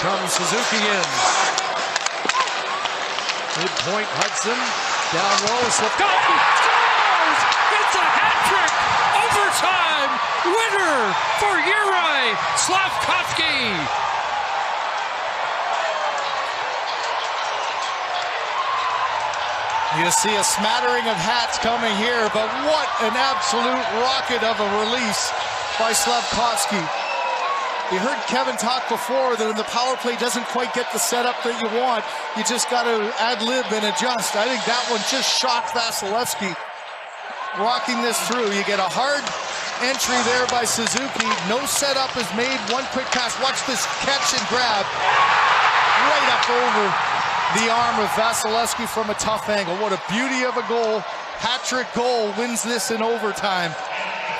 comes Suzuki in. Midpoint Hudson. Down low. Slafkovsky scores! It's a hat trick! Overtime! Winner for Yuri Slafkovsky! You see a smattering of hats coming here, but what an absolute rocket of a release by Slafkovsky. You heard Kevin talk before that when the power play doesn't quite get the setup that you want, you just got to ad-lib and adjust. I think that one just shocked Vasilevsky. Rocking this through. You get a hard entry there by Suzuki. No setup is made. One quick pass. Watch this catch and grab. Right up over the arm of Vasilevsky from a tough angle. What a beauty of a goal. Hat-trick goal wins this in overtime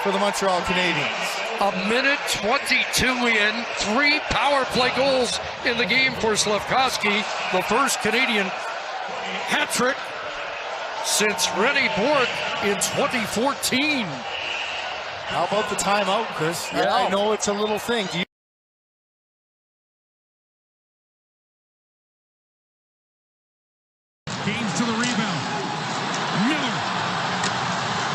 for the Montreal Canadiens. A minute 22 in, 3 power play goals in the game for Slafkovsky. The first Canadian hat-trick since René Bourque in 2014. How about the timeout, Chris? Yeah. I know it's a little thing. Do you Gaines to the rebound. Miller.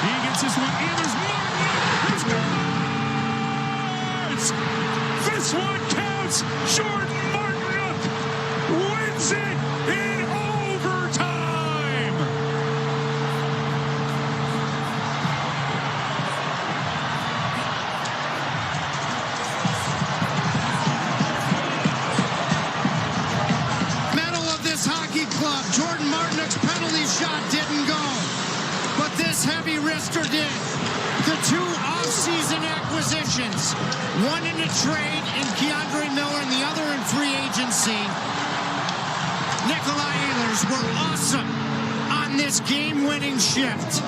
He gets this one in. There's Martin. This one counts. Jordan Martin wins it in overtime. Medal of this hockey club. Jordan Martin's penalty shot didn't go, but this heavy wrister did. The 2 off-season acquisitions, one in a trade in Keandre Miller and the other in free agency. Nikolai Ehlers were awesome on this game-winning shift.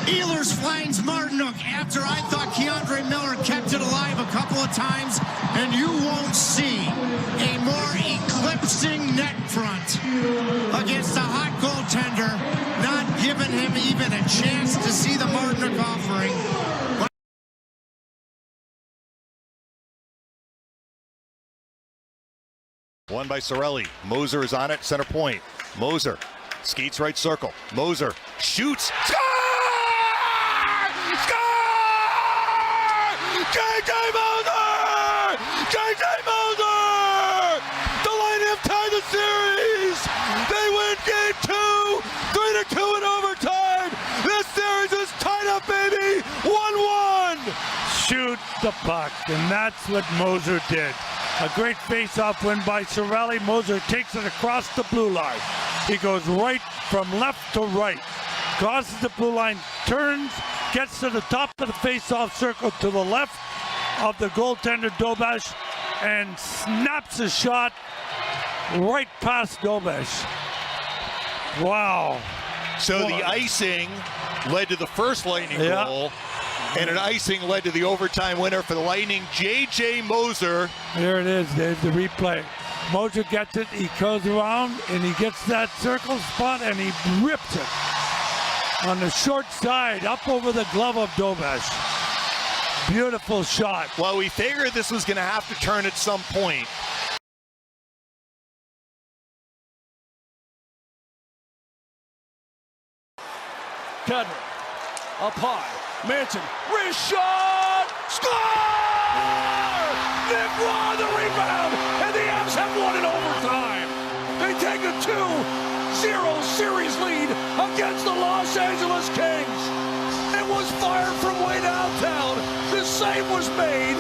Ehlers finds Martinook after I thought Keandre Miller kept it alive a couple of times, and you won't see a more eclipsing net front against a hot goaltender, not giving him even a chance to see the Martinook offering. Won by Cirelli. Moser is on it, center point. Moser skates right circle. Moser shoots. Score! Score! J.J. Moser! J.J. Moser! The Lightning tie the series. They win game 2, 3-2 in overtime. This series is tied up, baby. 1-1. Shoot the puck, and that's what Moser did. A great face-off win by Cirelli. Moser takes it across the blue line. He goes right from left to right. Crosses the blue line, turns, gets to the top of the face-off circle to the left of the goaltender Dobesh, and snaps a shot right past Dobesh. Wow. So the icing led to the first Lightning goal. And an icing led to the overtime winner for the Lightning, J.J. Moser. There it is, Dave, the replay. Moser gets it, he goes around, and he gets that circle spot, and he rips it on the short side, up over the glove of Dobesh. Beautiful shot. Well, we figured this was going to have to turn at some point. Cutter, up high. Manson, wrist shot, score! Nick Roy the rebound, and the Avs have won in overtime. They take a 2-0 series lead against the Los Angeles Kings. It was fired from way downtown. The save was made,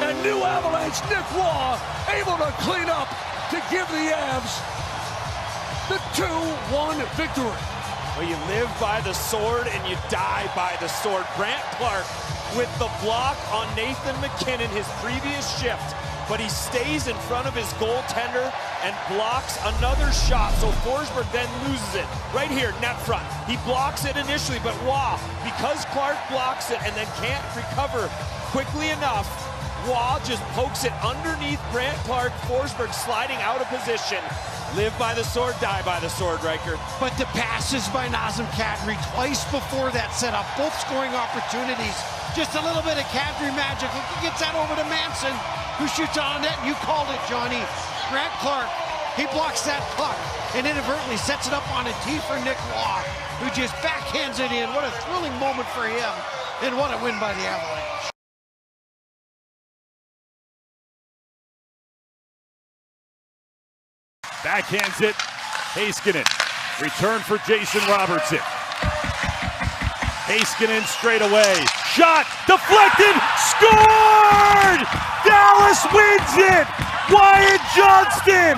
and new Avalanche Nick Roy able to clean up to give the Avs the 2-1 victory. Well, you live by the sword and you die by the sword. Brandt Clarke with the block on Nathan MacKinnon his previous shift, but he stays in front of his goaltender and blocks another shot. So Forsberg then loses it. Right here, net front. He blocks it initially, but wow, because Clarke blocks it and then can't recover quickly enough, Waugh just pokes it underneath Brandt Clarke. Forsberg sliding out of position. Live by the sword, die by the sword, Riker. But the passes by Nazem Kadri twice before that set up, both scoring opportunities. Just a little bit of Kadri magic. He gets that over to Manson. who shoots on net, and you called it, Johnny. Grant Clark, he blocks that puck and inadvertently sets it up on a tee for Nick Waugh, who just backhands it in. What a thrilling moment for him, and what a win by the Avalanche. Backhands it, Heiskanen. Return for Jason Robertson. Heiskanen straight away. Shot, deflected, scored! Dallas wins it! Wyatt Johnston!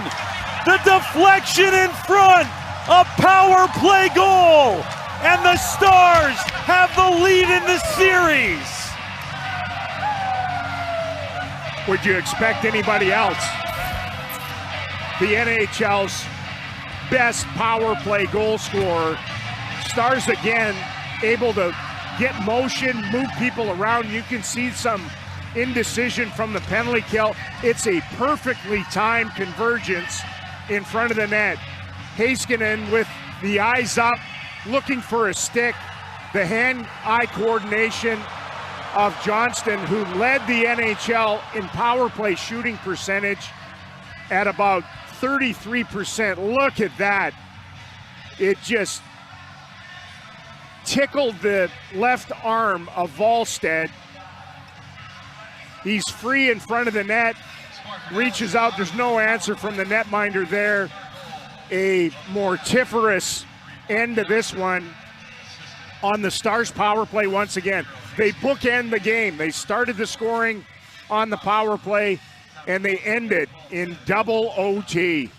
The deflection in front, a power play goal! And the Stars have the lead in the series! Would you expect anybody else? The NHL's best power play goal scorer. Stars again able to get motion, move people around. You can see some indecision from the penalty kill. It's a perfectly timed convergence in front of the net. Heiskanen with the eyes up, looking for a stick. The hand-eye coordination of Johnston, who led the NHL in power play shooting percentage at about 33%. Look at that. It just tickled the left arm of Volstead. He's free in front of the net, reaches out. There's no answer from the netminder there. A mortiferous end to this one on the Stars power play once again. They bookend the game. They started the scoring on the power play, and they ended in double OT.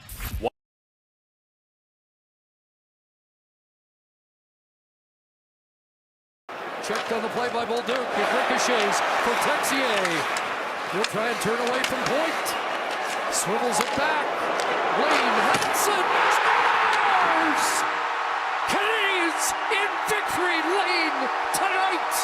Checked on the play by Bolduc. It ricochets for Texier. He'll try and turn away from point. Swivels it back. Lane Hudson scores! Canadiens in victory lane tonight!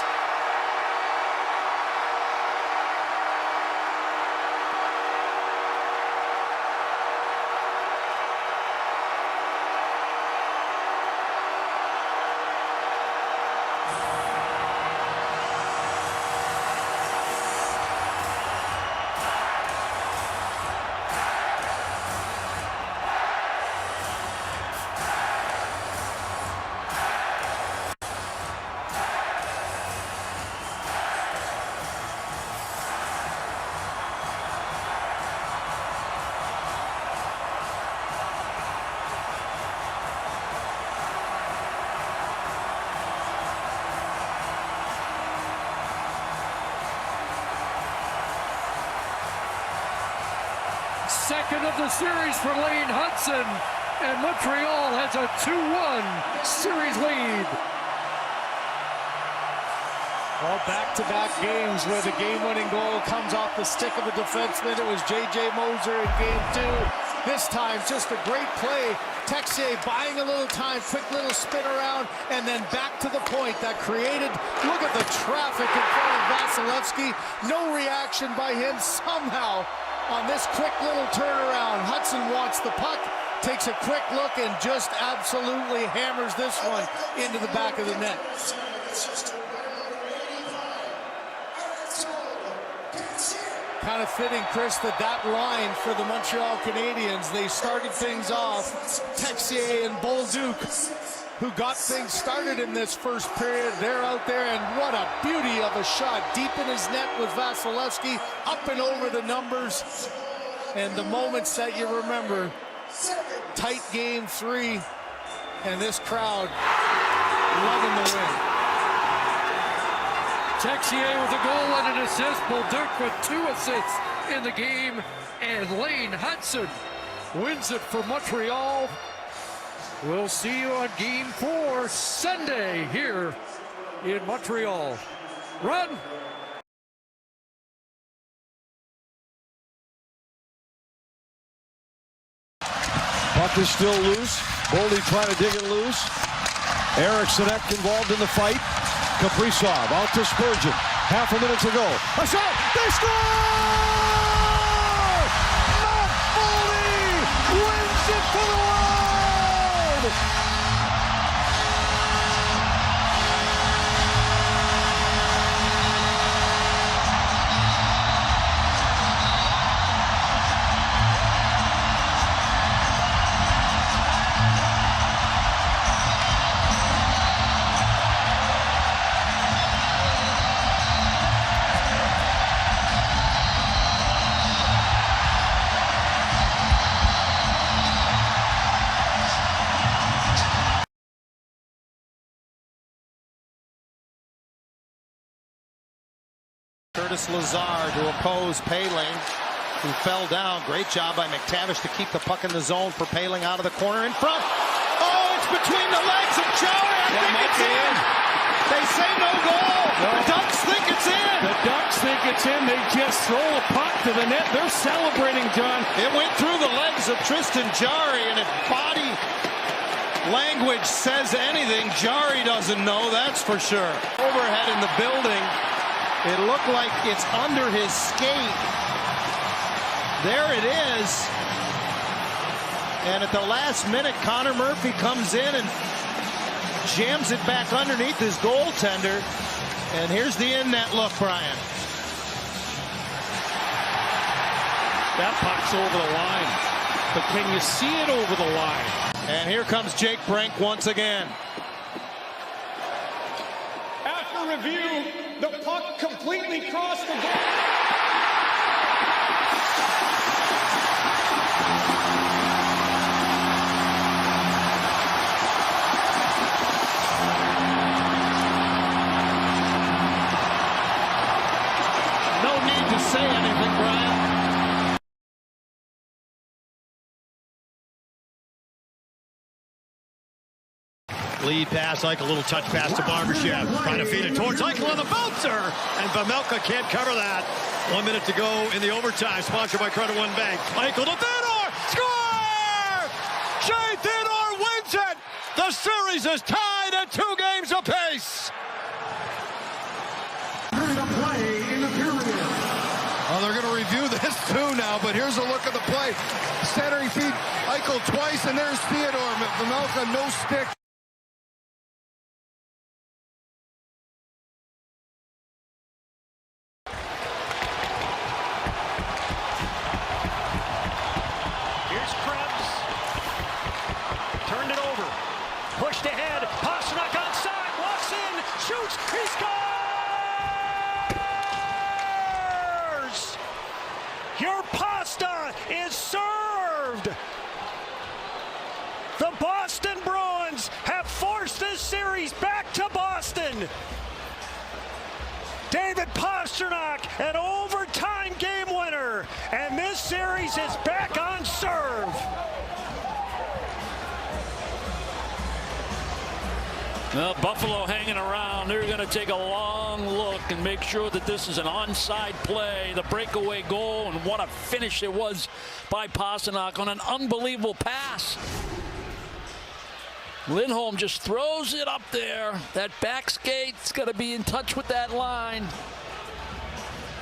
Second of the series for Lane Hudson, and Montreal has a 2-1 series lead. Well, back-to-back games where the game-winning goal comes off the stick of a defenseman. It was J.J. Moser in Game 2. This time, just a great play. Texier buying a little time, quick little spin around, and then back to the point that created, look at the traffic in front of Vasilevsky. No reaction by him somehow on this quick little turnaround. Hudson wants the puck, takes a quick look, and just absolutely hammers this one into the back of the net. Kind of fitting, Chris, that line for the Montreal Canadiens. They started things off, Texier and Bolduc, who got things started in this first period. They're out there, and what a beauty of a shot. Deep in his net with Vasilevsky, up and over the numbers. And the moments that you remember, tight Game 3, and this crowd loving the win. Texier with a goal and an assist. Bolduc with 2 assists in the game. And Lane Hudson wins it for Montreal. We'll see you on Game 4 Sunday here in Montreal. Run! Puck is still loose. Boldy trying to dig it loose. Eriksson involved in the fight. Kaprizov out to Spurgeon. Half a minute to go. A shot! They score! Matt Boldy wins it for the Wild! Curtis Lazar to oppose Poehling, who fell down. Great job by McTavish to keep the puck in the zone for Poehling out of the corner in front. Oh, it's between the legs of Joey. I think it's in. They say no goal. The Ducks think it's in. The Ducks think it's in. They just throw a puck to the net. They're celebrating, John. It went through the legs of Tristan Jarry, and if body language says anything, Jarry doesn't know, that's for sure. Overhead in the building. It looked like it's under his skate. There it is. And at the last minute, Connor Murphy comes in and jams it back underneath his goaltender. And here's the in-net look, Brian. That puck's over the line. But can you see it over the line? And here comes Jake Brink once again. After review, the puck completely crossed the goal. No need to say anything, Brian. Lead pass, Eichel, a little touch pass to Barbashev. Trying to feed it towards Eichel on the bouncer. And Vejmelka can't cover that. 1 minute to go in the overtime. Sponsored by Credit One Bank. Eichel to Theodore. Score! Shea Theodore wins it. The series is tied at 2 games apiece. Well, they're going to review this too now, but here's a look at the play. Centering feed Eichel twice, and there's Theodore. Vejmelka, no stick. Here's Scripps. Turned it over. Pushed ahead. Pastrnak onside. Walks in. Shoots. He scores! Your pasta is served. The Boston Bruins have forced this series back to Boston. David Pastrnak, an overtime game winner, and this series is back on serve. Well, Buffalo hanging around. They're going to take a long look and make sure that this is an onside play. The breakaway goal, and what a finish it was by Pastrnak on an unbelievable pass. Lindholm just throws it up there. That back skate's got to be in touch with that line.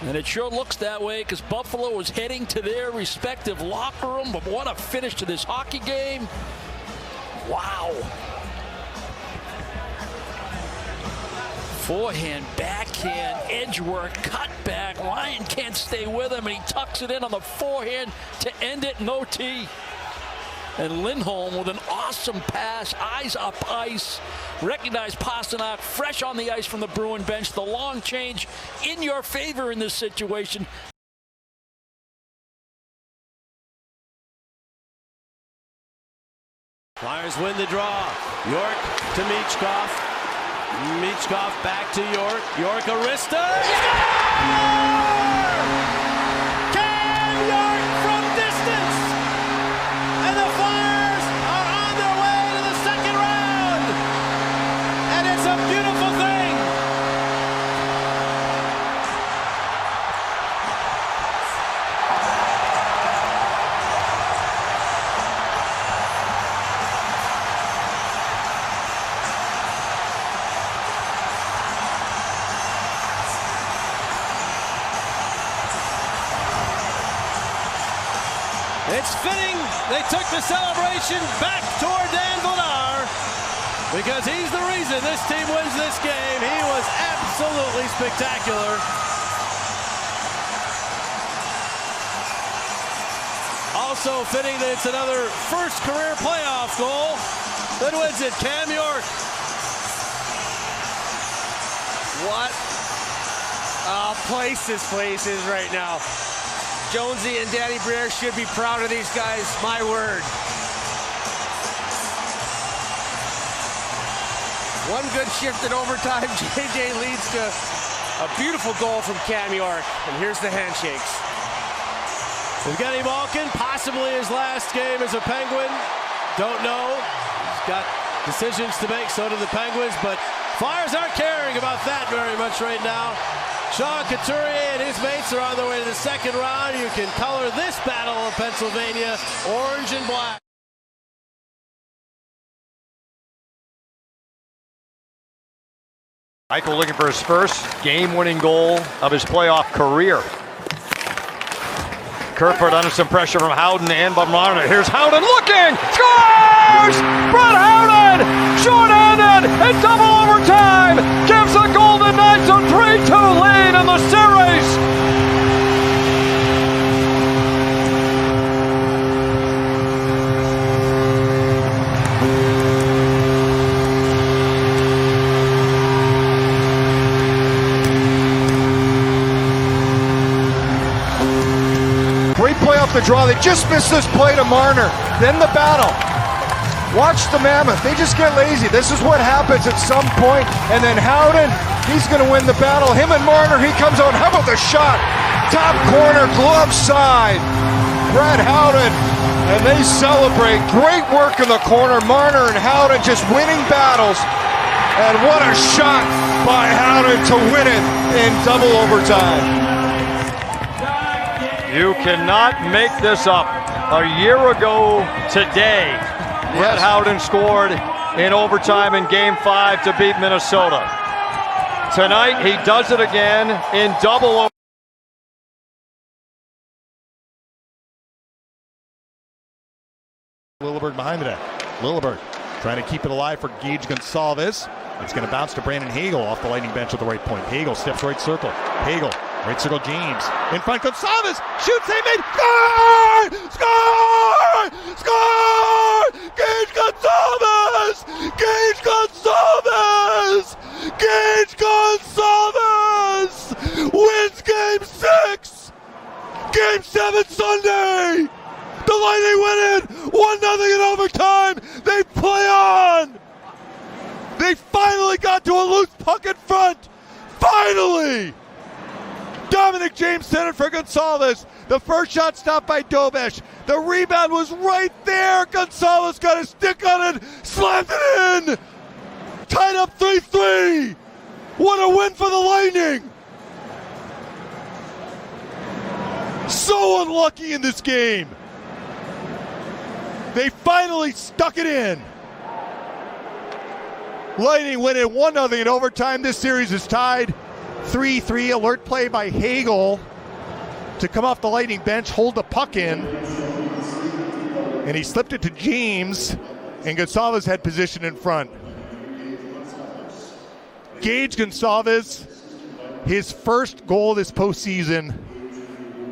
And it sure looks that way because Buffalo was heading to their respective locker room. But what a finish to this hockey game. Wow. Forehand, backhand, edge work, cut back. Ryan can't stay with him, and he tucks it in on the forehand to end it in OT. And Lindholm with an awesome pass, eyes up ice. Recognize Pastrnak fresh on the ice from the Bruin bench. The long change in your favor in this situation. Flyers win the draw. York to Michkov. Michkov back to York. York Arista. Cam York from distance. And the Flyers are on their way to the second round. And it's a beautiful thing. It's fitting they took the celebration back toward Dan Vladar because he's the reason this team wins this game. He was absolutely spectacular. Also fitting that it's another first career playoff goal that wins it. Cam York. What a place this place is right now. Jonesy and Danny Briere should be proud of these guys, my word. One good shift in overtime. JJ leads to A beautiful goal from Cam York, and here's the handshakes. Evgeny Malkin, possibly his last game as a Penguin. Don't know. He's got decisions to make, so do the Penguins, but Flyers aren't caring about that very much right now. Sean Couturier and his mates are on their way to the second round. You can color this battle of Pennsylvania orange and black. Eichel looking for his first game-winning goal of his playoff career. Kerfoot under some pressure from Howden and from Marner. Here's Howden looking! Scores! Brett Howden! Short-handed in double overtime! Gives the Golden Knights a 3-2 lead in the series! Great play off the draw. They just missed this play to Marner. Then the battle. Watch the Mammoth. They just get lazy. This is what happens at some point. And then Howden, he's going to win the battle. Him and Marner, he comes out. How about the shot? Top corner, glove side. Brett Howden. And they celebrate. Great work in the corner. Marner and Howden just winning battles. And what a shot by Howden to win it in double overtime. You cannot make this up. A year ago today, Brett Howden scored in overtime in Game 5 to beat Minnesota. Tonight, he does it again in double overtime. Lilleberg behind the net. Lilleberg trying to keep it alive for Gage Gonsalves. It's going to bounce to Brandon Hagel off the Lightning bench at the right point. Hagel steps right circle. Hagel, right circle, James. In front, Gonsalves shoots, they made, score! Score! Score! Gage Gonsalves! Gage Gonsalves! Gage Gonsalves wins Game 6! Game 7 Sunday! The Lightning win it! 1-0 in overtime! They play on! They finally got to a loose puck in front! Finally! Dominic James centered for Gonsalves. The first shot stopped by Dobesh. The rebound was right there. Gonsalves got his stick on it, slammed it in! Tied up 3-3! What a win for the Lightning! So unlucky in this game. They finally stuck it in. Lightning win it 1-0 in overtime. This series is tied 3-3. Alert play by Hagel to come off the Lightning bench, hold the puck in. And he slipped it to James, and Gonsalves had position in front. Gage Gonsalves, his first goal this postseason.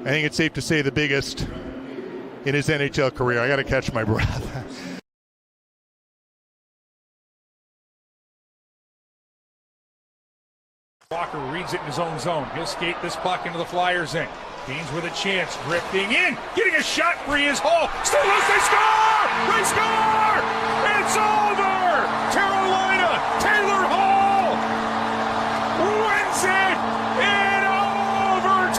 I think it's safe to say the biggest in his NHL career. I got to catch my breath. Walker reads it in his own zone. He'll skate this puck into the Flyers' end. Canes with a chance, drifting in, getting a shot free is Hall. Still loose, they score! They score! It's over! Carolina, Taylor Hall wins it in overtime!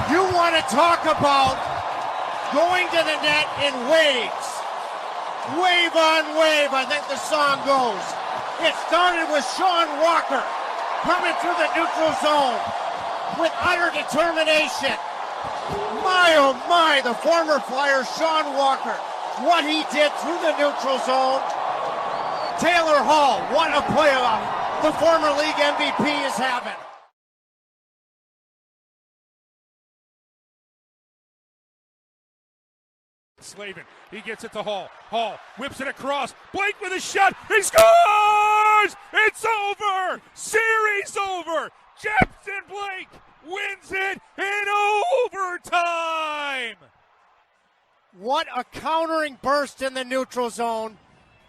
You want to talk about going to the net in waves. Wave on wave, I think the song goes. It started with Sean Walker coming through the neutral zone with utter determination. My, oh my, the former Flyer Sean Walker, what he did through the neutral zone. Taylor Hall, what a playoff the former league MVP is having. Slavin, he gets it to Hall. Hall whips it across. Blake with a shot. He scores! It's over! Series over! Jackson Blake wins it in overtime! What a countering burst in the neutral zone,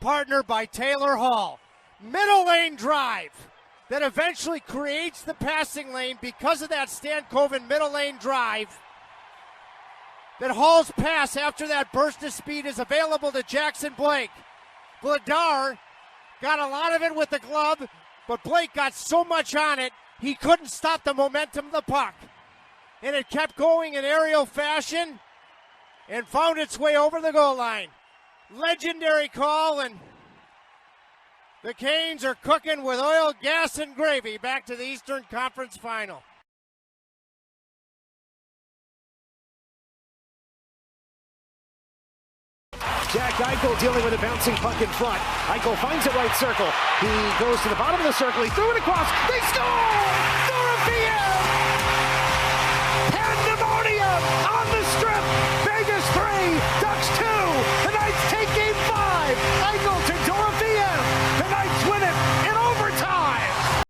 partnered by Taylor Hall. Middle lane drive that eventually creates the passing lane because of that Stankoven middle lane drive. That Hall's pass after that burst of speed is available to Jackson Blake. Vladar got a lot of it with the glove, but Blake got so much on it, he couldn't stop the momentum of the puck. And it kept going in aerial fashion and found its way over the goal line. Legendary call, and the Canes are cooking with oil, gas, and gravy back to the Eastern Conference Final. Jack Eichel dealing with a bouncing puck in front. Eichel finds the right circle. He goes to the bottom of the circle. He threw it across. They score! Dorothea! Pandemonium on the strip. Vegas 3, Ducks 2. The Knights take game 5. Eichel to Dorothea. The Knights win it in overtime.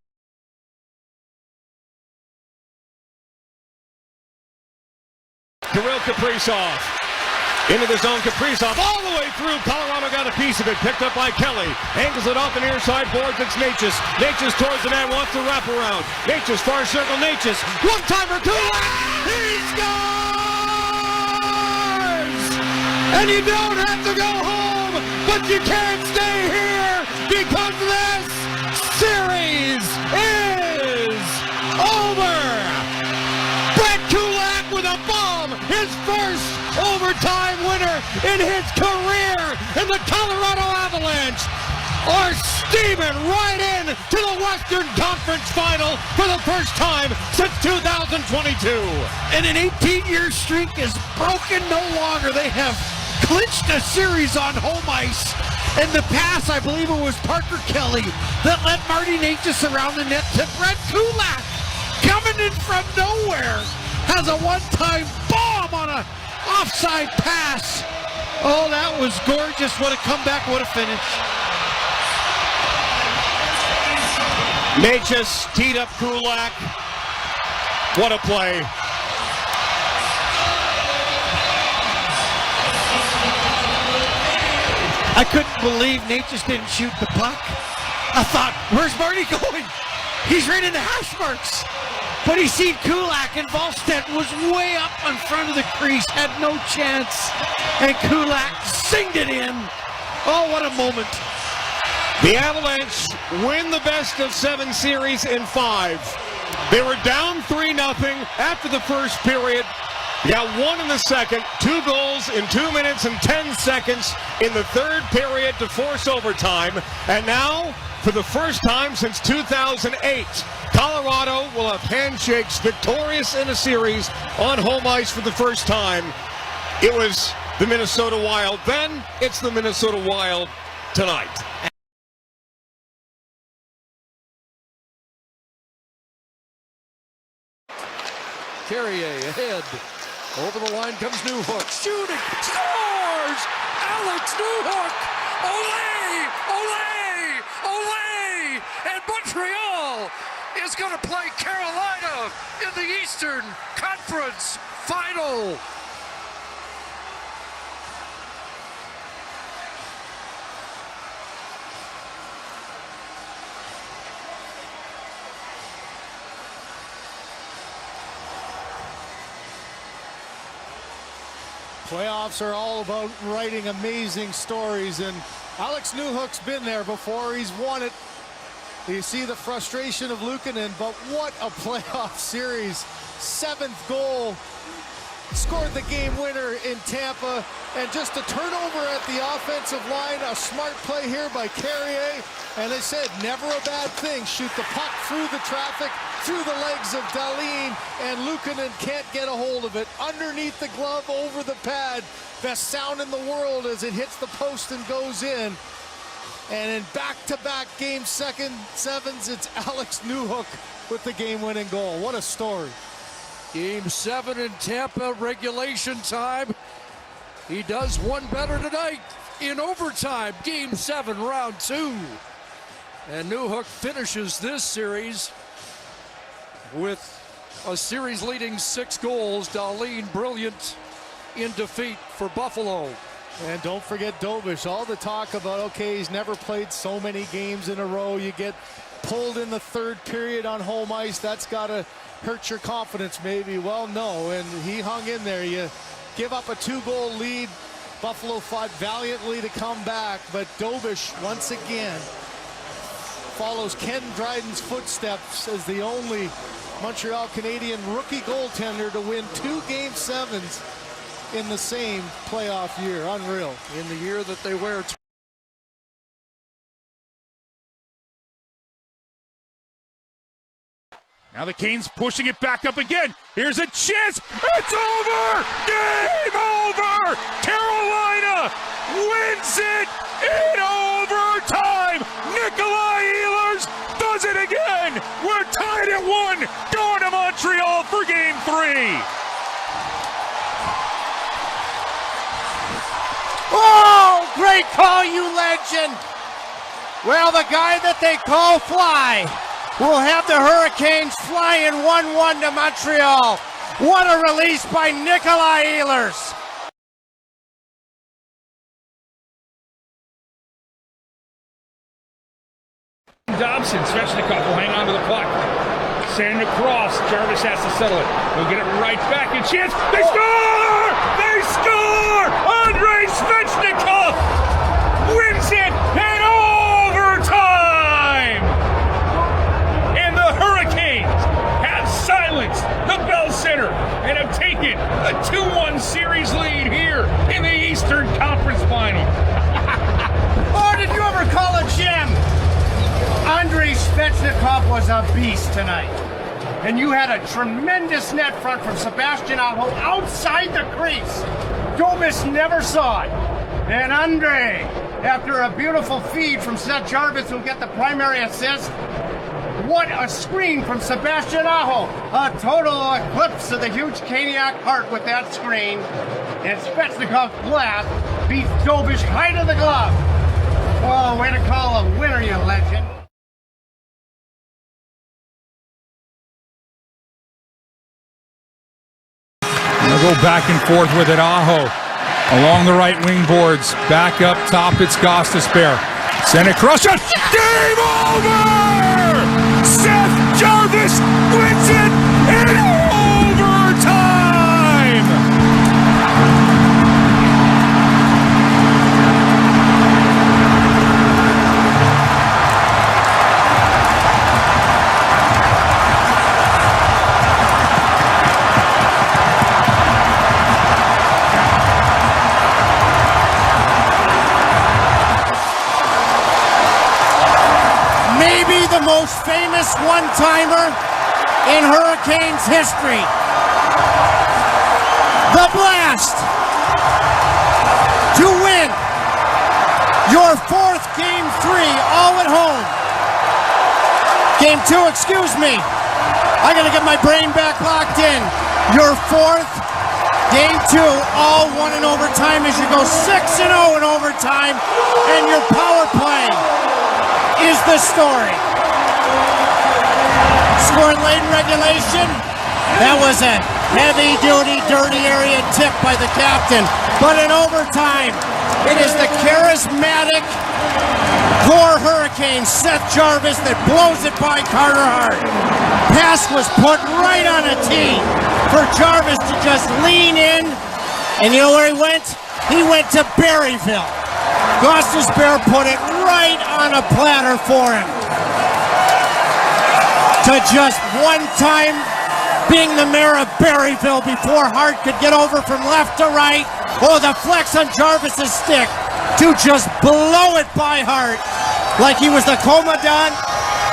Kirill Kaprizov. Into the zone, Kaprizov all the way through. Colorado got a piece of it, picked up by Kelly. Angles it off the near side boards, it's Natchez. Natchez towards the net, wants to wrap around. Natchez, far circle, Natchez. One-timer, Kulak! He scores! And you don't have to go home, but you can't stay here because this series is over! Brett Kulak with a bomb, his first overtime winner in his career, and the Colorado Avalanche are steaming right in to the Western Conference Final for the first time since 2022. And an 18-year streak is broken no longer. They have clinched a series on home ice. In the past, I believe it was Parker Kelly that led Marty Natchez around the net to Brett Kulak, coming in from nowhere, has a one-time bomb on a offside pass. Oh, that was gorgeous. What a comeback, what a finish. Natchez teed up Kulak. What a play. I couldn't believe Natchez didn't shoot the puck. I thought, where's Marty going? He's right in the hash marks. But he seen Kulak, and Wallstedt was way up in front of the crease, had no chance. And Kulak singed it in. Oh, what a moment. The Avalanche win the best of 7 series in 5. They were down 3-0 after the first period. They got 1 in the second, 2 goals in 2 minutes and 10 seconds in the third period to force overtime. And now, for the first time since 2008, Colorado will have handshakes victorious in a series on home ice for the first time. It was the Minnesota Wild then, it's the Minnesota Wild tonight. Carrier ahead. Over the line comes Newhook. Shooting. Scores! Alex Newhook! Ole! Ole! Ole! And Montreal is going to play Carolina in the Eastern Conference Final. Playoffs are all about writing amazing stories, and Alex Newhook's been there before. He's won it. You see the frustration of Luukkonen, but what a playoff series. 7th goal, scored the game winner in Tampa, and just a turnover at the offensive line. A smart play here by Carrier, and they said never a bad thing. Shoot the puck through the traffic, through the legs of Dahlin, and Luukkonen can't get a hold of it. Underneath the glove, over the pad. Best sound in the world as it hits the post and goes in. And in back-to-back game 7s, it's Alex Newhook with the game-winning goal. What a story. Game 7 in Tampa, regulation time. He does one better tonight in overtime. Game 7, round 2. And Newhook finishes this series with a series leading 6 goals. Dahlin brilliant in defeat for Buffalo. And don't forget Dobish. All the talk about, okay, he's never played so many games in a row. You get pulled in the third period on home ice. That's got to hurt your confidence maybe. Well, no, and he hung in there. You give up a 2-goal lead Buffalo fought valiantly to come back, but Dobish once again follows Ken Dryden's footsteps as the only Montreal Canadien rookie goaltender to win 2 Game 7s in the same playoff year. Unreal. In the year that they wear. Now the Canes pushing it back up again. Here's a chance. It's over. Game over. Carolina wins it in overtime. Nikolai Ehlers does it again. We're tied at 1. Going to Montreal for Game 3. Oh, great call, you legend. Well, the guy that they call Fly will have the Hurricanes flying 1-1 to Montreal. What a release by Nikolai Ehlers. Dobson, Svechnikov will hang on to the puck. Send it across. Jarvis has to settle it. He'll get it right back. And chance. They score! They score! Andrei Svechnikov wins it in overtime! And the Hurricanes have silenced the Bell Center and have taken a 2-1 series lead here in the Eastern Conference Final. Oh, did you ever call a gem? Andrei Svechnikov was a beast tonight. And you had a tremendous net front from Sebastian Aho outside the crease. Dobis never saw it. And Andrei, after a beautiful feed from Seth Jarvis, who'll get the primary assist, what a screen from Sebastian Aho. A total eclipse of the huge Caniac heart with that screen. And Svechnikov's blast beats Dobis high to the glove. Oh, way to call a winner, you legend. They'll go back and forth with it. Aho along the right wing boards. Back up top, it's Gostisbehere. Send it across. Shot. Game over! Seth Jarvis wins it in overtime! Maybe the most famous one-timer in Hurricanes history. The blast to win your 4th Game 3 all at home. Game 2, excuse me. I gotta get my brain back locked in. Your 4th Game 2 all won in overtime as you go 6-0 in overtime, and your power play is the story. Scored late in regulation. That was a heavy-duty, dirty area tip by the captain. But in overtime, it is the charismatic core Hurricane Seth Jarvis that blows it by Carter Hart. Pass was put right on a tee for Jarvis to just lean in. And you know where he went? He went to Berryville. Gostisbehere put it right on a platter for him. To just one time being the mayor of Berryville before Hart could get over from left to right. Oh, the flex on Jarvis's stick to just blow it by Hart like he was the commandant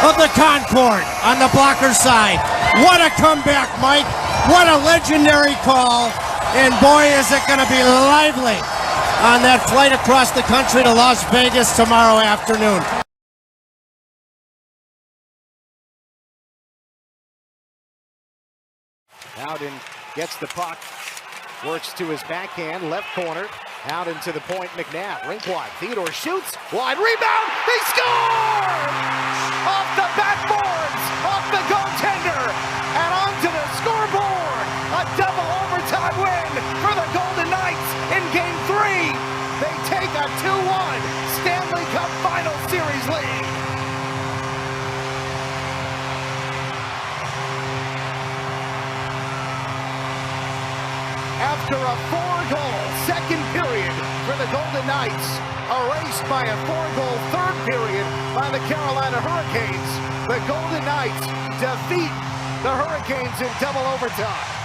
of the Concorde on the blocker side. What a comeback, Mike. What a legendary call. And boy, is it going to be lively on that flight across the country to Las Vegas tomorrow afternoon. Howden gets the puck, works to his backhand, left corner, out into the point, McNabb, rink wide, Theodore shoots, wide rebound, they score! Off the backboards, off the goaltender, and onto the scoreboard! A double overtime win for the Golden Knights in Game 3! They take a 2-1 Stanley Cup Final Series lead! After a 4-goal second period, the Golden Knights, erased by a 4-goal third period by the Carolina Hurricanes. The Golden Knights defeat the Hurricanes in double overtime.